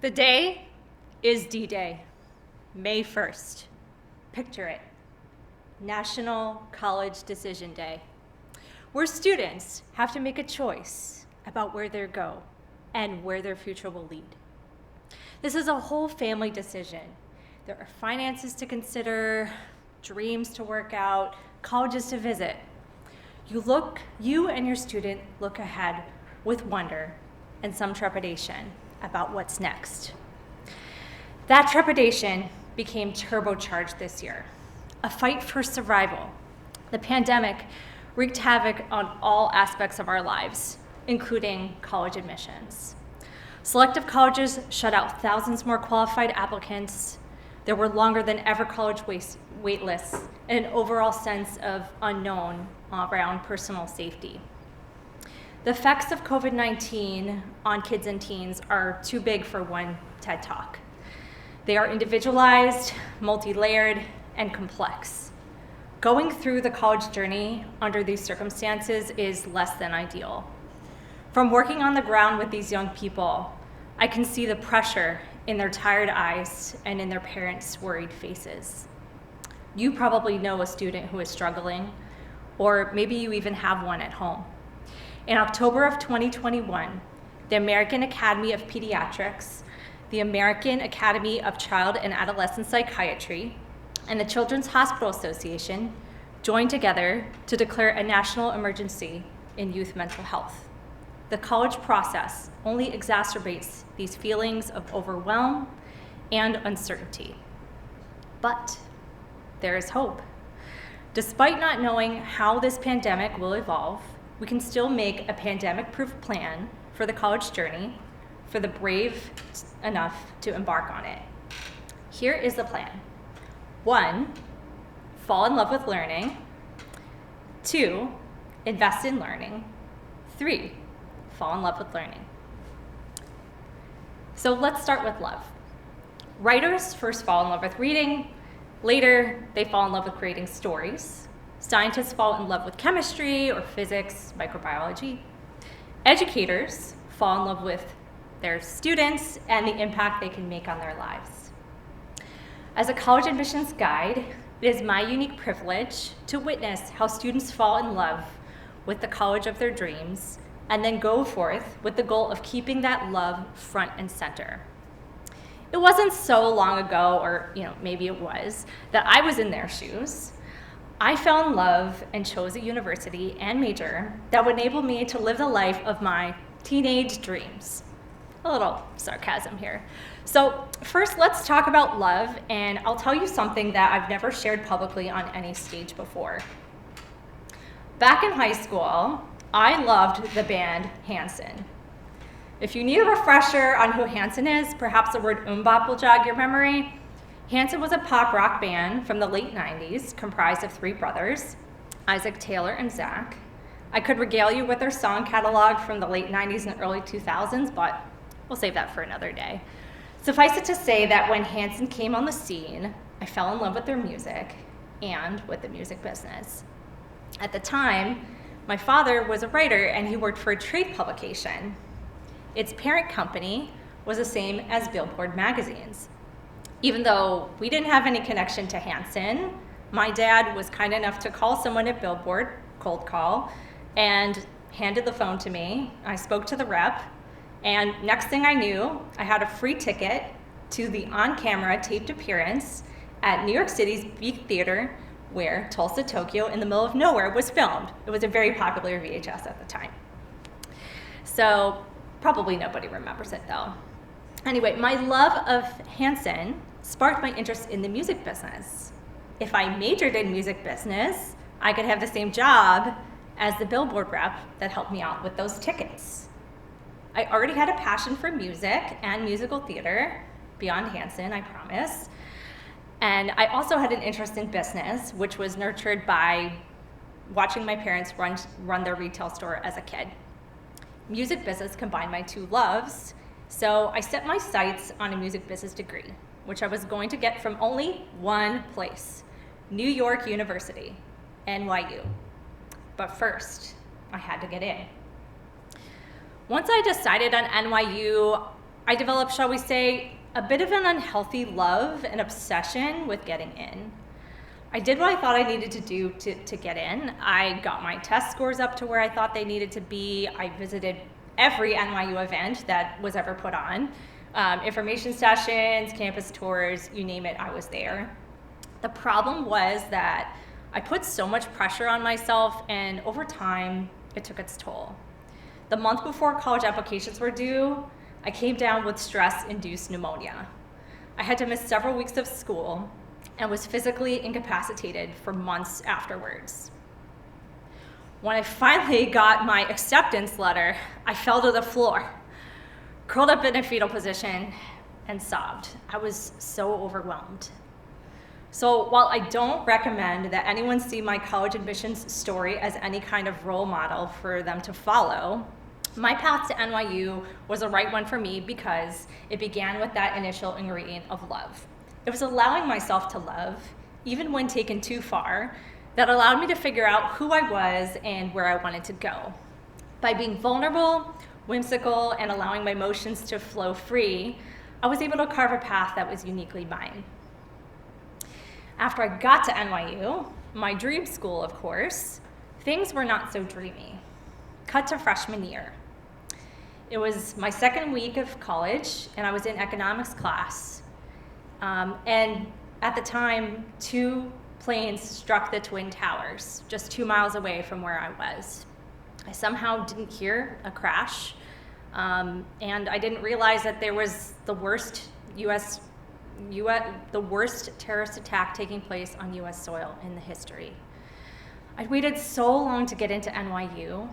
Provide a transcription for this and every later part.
The day is D-Day, May 1st. Picture it, National College Decision Day, where students have to make a choice about where they go and where their future will lead. This is a whole family decision. There are finances to consider, dreams to work out, colleges to visit. You and your student look ahead with wonder and some trepidation about what's next. That trepidation became turbocharged this year, a fight for survival. The pandemic wreaked havoc on all aspects of our lives, including college admissions. Selective colleges shut out thousands more qualified applicants. There were longer than ever college wait lists and an overall sense of unknown around personal safety. The effects of COVID-19 on kids and teens are too big for one TED Talk. They are individualized, multi-layered, and complex. Going through the college journey under these circumstances is less than ideal. From working on the ground with these young people, I can see the pressure in their tired eyes and in their parents' worried faces. You probably know a student who is struggling, or maybe you even have one at home. In October of 2021, the American Academy of Pediatrics, the American Academy of Child and Adolescent Psychiatry, and the Children's Hospital Association joined together to declare a national emergency in youth mental health. The college process only exacerbates these feelings of overwhelm and uncertainty. But there is hope. Despite not knowing how this pandemic will evolve, we can still make a pandemic-proof plan for the college journey for the brave enough to embark on it. Here is the plan. 1, fall in love with learning. 2, invest in learning. 3, fall in love with learning. So let's start with love. Writers first fall in love with reading. Later, they fall in love with creating stories. Scientists fall in love with chemistry or physics, microbiology. Educators fall in love with their students and the impact they can make on their lives. As a college admissions guide, it is my unique privilege to witness how students fall in love with the college of their dreams and then go forth with the goal of keeping that love front and center. It wasn't so long ago, or maybe it was, that I was in their shoes. I fell in love and chose a university and major that would enable me to live the life of my teenage dreams. A little sarcasm here. So first, let's talk about love, and I'll tell you something that I've never shared publicly on any stage before. Back in high school, I loved the band Hanson. If you need a refresher on who Hanson is, perhaps the word MMMBop will jog your memory. Hanson was a pop rock band from the late 90s, comprised of 3 brothers, Isaac, Taylor, and Zach. I could regale you with their song catalog from the late 90s and early 2000s, but we'll save that for another day. Suffice it to say that when Hanson came on the scene, I fell in love with their music and with the music business. At the time, my father was a writer and he worked for a trade publication. Its parent company was the same as Billboard magazines. Even though we didn't have any connection to Hanson, my dad was kind enough to call someone at Billboard, cold call, and handed the phone to me. I spoke to the rep, and next thing I knew, I had a free ticket to the on-camera taped appearance at New York City's Beat Theater, where Tulsa, Tokyo, in the middle of nowhere, was filmed. It was a very popular VHS at the time. So probably nobody remembers it though. Anyway, my love of Hanson sparked my interest in the music business. If I majored in music business, I could have the same job as the Billboard rep that helped me out with those tickets. I already had a passion for music and musical theater, beyond Hanson, I promise. And I also had an interest in business, which was nurtured by watching my parents run their retail store as a kid. Music business combined my 2 loves, so I set my sights on a music business degree, which I was going to get from only one place, New York University, NYU. But first, I had to get in. Once I decided on NYU, I developed, shall we say, a bit of an unhealthy love and obsession with getting in. I did what I thought I needed to do to get in. I got my test scores up to where I thought they needed to be. I visited every NYU event that was ever put on. Information sessions, campus tours, you name it, I was there. The problem was that I put so much pressure on myself, and over time, it took its toll. The month before college applications were due, I came down with stress-induced pneumonia. I had to miss several weeks of school and was physically incapacitated for months afterwards. When I finally got my acceptance letter, I fell to the floor, curled up in a fetal position, and sobbed. I was so overwhelmed. So while I don't recommend that anyone see my college admissions story as any kind of role model for them to follow, my path to NYU was the right one for me because it began with that initial ingredient of love. It was allowing myself to love, even when taken too far, that allowed me to figure out who I was and where I wanted to go. By being vulnerable, whimsical, and allowing my emotions to flow free, I was able to carve a path that was uniquely mine. After I got to NYU, my dream school, of course, things were not so dreamy. Cut to freshman year. It was my second week of college, and I was in economics class. And at the time, 2 planes struck the Twin Towers, just 2 miles away from where I was. I somehow didn't hear a crash, and I didn't realize that there was the worst terrorist attack taking place on US soil in the history. I'd waited so long to get into NYU,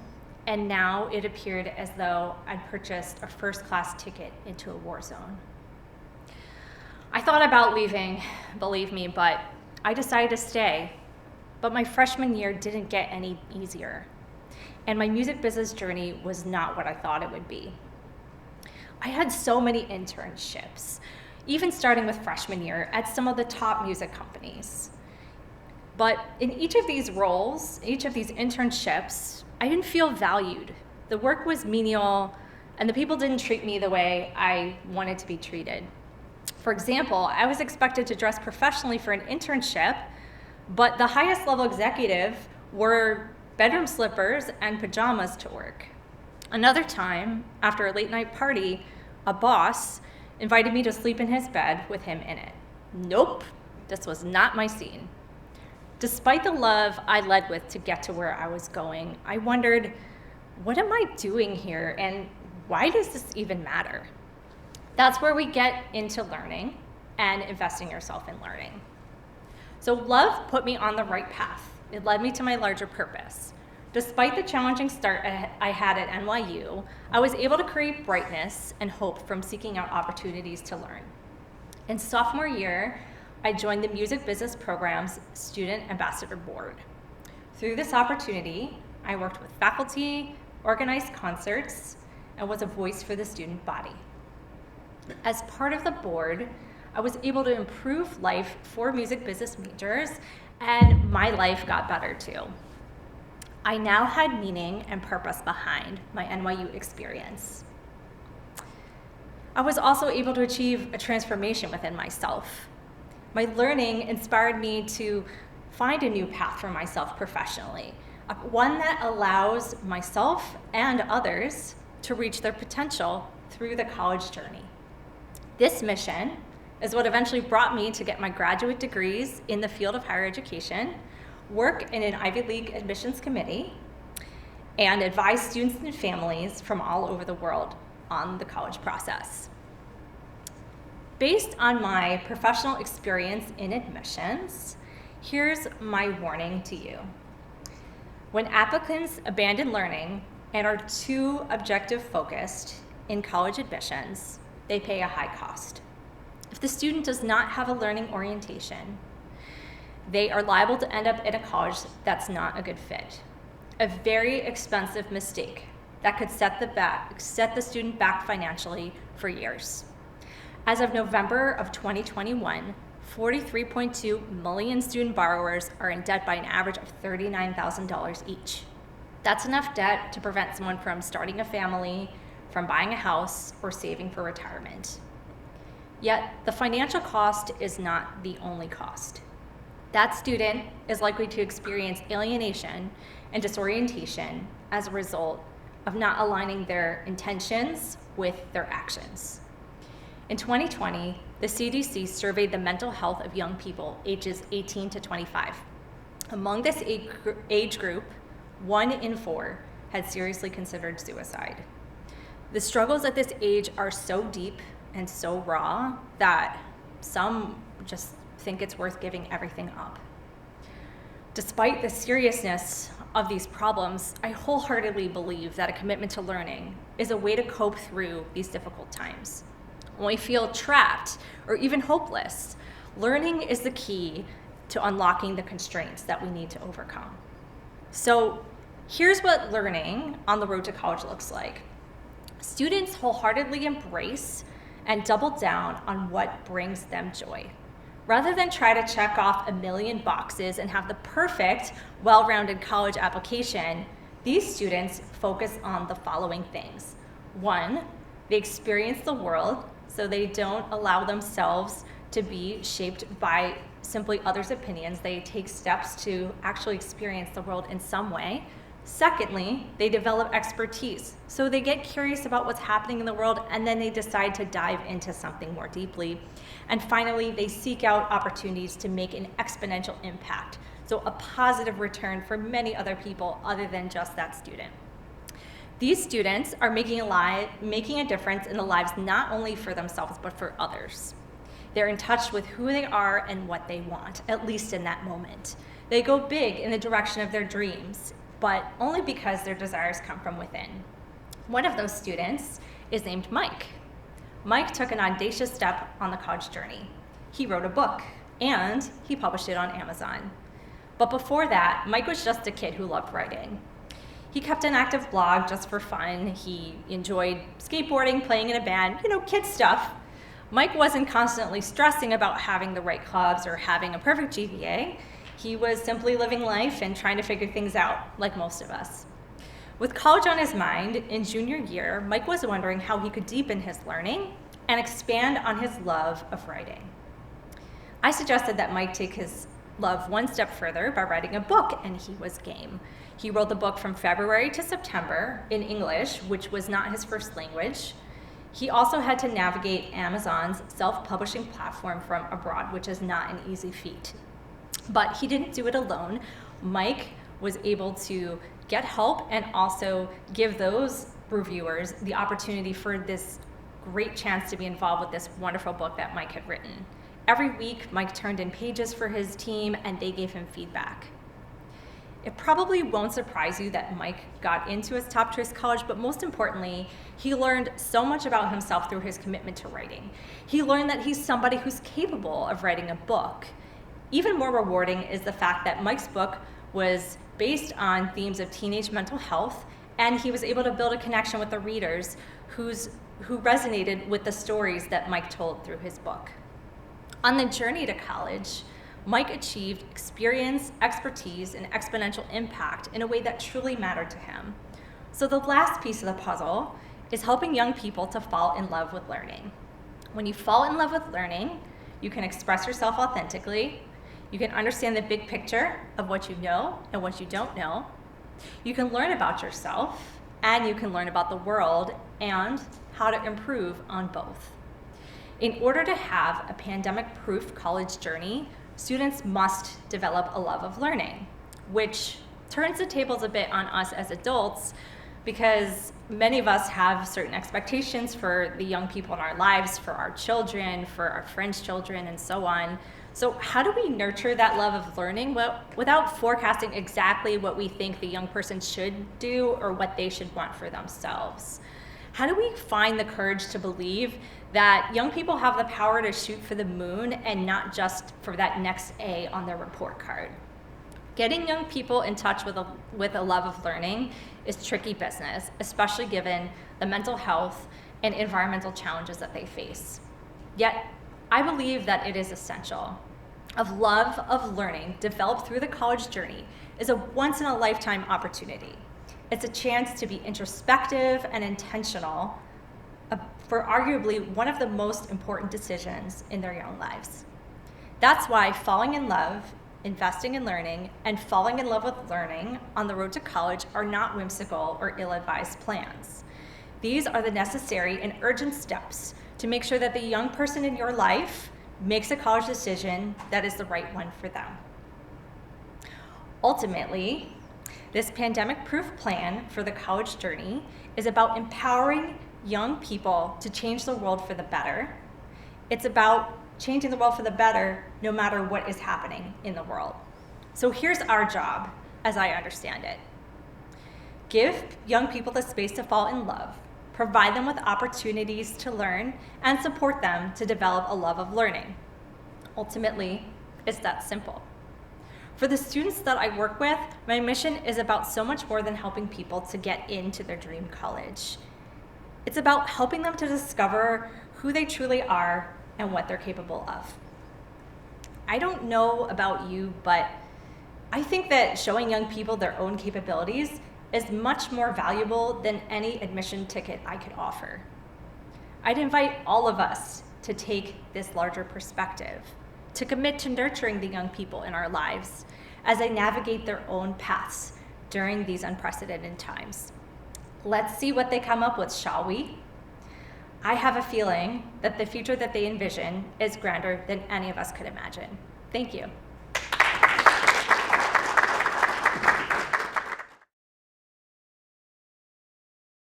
and now it appeared as though I'd purchased a first-class ticket into a war zone. I thought about leaving, believe me, but I decided to stay. But my freshman year didn't get any easier, and my music business journey was not what I thought it would be. I had so many internships, even starting with freshman year at some of the top music companies. But in each of these roles, each of these internships, I didn't feel valued. The work was menial, and the people didn't treat me the way I wanted to be treated. For example, I was expected to dress professionally for an internship, but the highest level executive wore bedroom slippers and pajamas to work. Another time, after a late night party, a boss invited me to sleep in his bed with him in it. Nope, this was not my scene. Despite the love I led with to get to where I was going, I wondered, what am I doing here, and why does this even matter? That's where we get into learning and investing yourself in learning. So love put me on the right path. It led me to my larger purpose. Despite the challenging start I had at NYU, I was able to create brightness and hope from seeking out opportunities to learn. In sophomore year, I joined the Music Business Program's Student Ambassador Board. Through this opportunity, I worked with faculty, organized concerts, and was a voice for the student body. As part of the board, I was able to improve life for music business majors, and my life got better too. I now had meaning and purpose behind my NYU experience. I was also able to achieve a transformation within myself. My learning inspired me to find a new path for myself professionally, one that allows myself and others to reach their potential through the college journey. This mission is what eventually brought me to get my graduate degrees in the field of higher education, work in an Ivy League admissions committee, and advise students and families from all over the world on the college process. Based on my professional experience in admissions, here's my warning to you. When applicants abandon learning and are too objective-focused in college admissions, they pay a high cost. If the student does not have a learning orientation, they are liable to end up in a college that's not a good fit. A very expensive mistake that could set the student back financially for years. As of November of 2021, 43.2 million student borrowers are in debt by an average of $39,000 each. That's enough debt to prevent someone from starting a family, from buying a house or saving for retirement. Yet, the financial cost is not the only cost. That student is likely to experience alienation and disorientation as a result of not aligning their intentions with their actions. In 2020, the CDC surveyed the mental health of young people ages 18 to 25. Among this age group, 1 in 4 had seriously considered suicide. The struggles at this age are so deep and so raw that some just think it's worth giving everything up. Despite the seriousness of these problems, I wholeheartedly believe that a commitment to learning is a way to cope through these difficult times. When we feel trapped or even hopeless, learning is the key to unlocking the constraints that we need to overcome. So here's what learning on the road to college looks like. Students wholeheartedly embrace and double down on what brings them joy. Rather than try to check off a million boxes and have the perfect, well-rounded college application, these students focus on the following things. 1, they experience the world, so they don't allow themselves to be shaped by simply others' opinions. They take steps to actually experience the world in some way. Secondly, they develop expertise. So they get curious about what's happening in the world, and then they decide to dive into something more deeply. And finally, they seek out opportunities to make an exponential impact. So a positive return for many other people other than just that student. These students are making a difference in the lives not only for themselves, but for others. They're in touch with who they are and what they want, at least in that moment. They go big in the direction of their dreams, but only because their desires come from within. One of those students is named Mike. Mike took an audacious step on the college journey. He wrote a book, and he published it on Amazon. But before that, Mike was just a kid who loved writing. He kept an active blog just for fun. He enjoyed skateboarding, playing in a band, kid stuff. Mike wasn't constantly stressing about having the right clubs or having a perfect GPA. He was simply living life and trying to figure things out, like most of us. With college on his mind, in junior year, Mike was wondering how he could deepen his learning and expand on his love of writing. I suggested that Mike take his love one step further by writing a book, and he was game. He wrote the book from February to September in English, which was not his first language. He also had to navigate Amazon's self-publishing platform from abroad, which is not an easy feat. But he didn't do it alone. Mike was able to get help and also give those reviewers the opportunity for this great chance to be involved with this wonderful book that Mike had written. Every week, Mike turned in pages for his team and they gave him feedback. It probably won't surprise you that Mike got into his top choice college, but most importantly, he learned so much about himself through his commitment to writing. He learned that he's somebody who's capable of writing a book. Even more rewarding is the fact that Mike's book was based on themes of teenage mental health, and he was able to build a connection with the readers who resonated with the stories that Mike told through his book. On the journey to college, Mike achieved experience, expertise, and exponential impact in a way that truly mattered to him. So the last piece of the puzzle is helping young people to fall in love with learning. When you fall in love with learning, you can express yourself authentically, you can understand the big picture of what you know and what you don't know, you can learn about yourself, and you can learn about the world and how to improve on both. In order to have a pandemic-proof college journey, students must develop a love of learning, which turns the tables a bit on us as adults because many of us have certain expectations for the young people in our lives, for our children, for our friends' children, and so on. So how do we nurture that love of learning without forecasting exactly what we think the young person should do or what they should want for themselves? How do we find the courage to believe that young people have the power to shoot for the moon and not just for that next A on their report card? Getting young people in touch with a love of learning is tricky business, especially given the mental health and environmental challenges that they face. Yet, I believe that it is essential. A love of learning developed through the college journey is a once-in-a-lifetime opportunity. It's a chance to be introspective and intentional for arguably one of the most important decisions in their young lives. That's why falling in love, investing in learning, and falling in love with learning on the road to college are not whimsical or ill-advised plans. These are the necessary and urgent steps to make sure that the young person in your life makes a college decision that is the right one for them. Ultimately, this pandemic-proof plan for the college journey is about empowering young people to change the world for the better. It's about changing the world for the better no matter what is happening in the world. So here's our job, as I understand it. Give young people the space to fall in love, provide them with opportunities to learn, and support them to develop a love of learning. Ultimately, it's that simple. For the students that I work with, my mission is about so much more than helping people to get into their dream college. It's about helping them to discover who they truly are and what they're capable of. I don't know about you, but I think that showing young people their own capabilities is much more valuable than any admission ticket I could offer. I'd invite all of us to take this larger perspective, to commit to nurturing the young people in our lives as they navigate their own paths during these unprecedented times. Let's see what they come up with, shall we? I have a feeling that the future that they envision is grander than any of us could imagine. Thank you.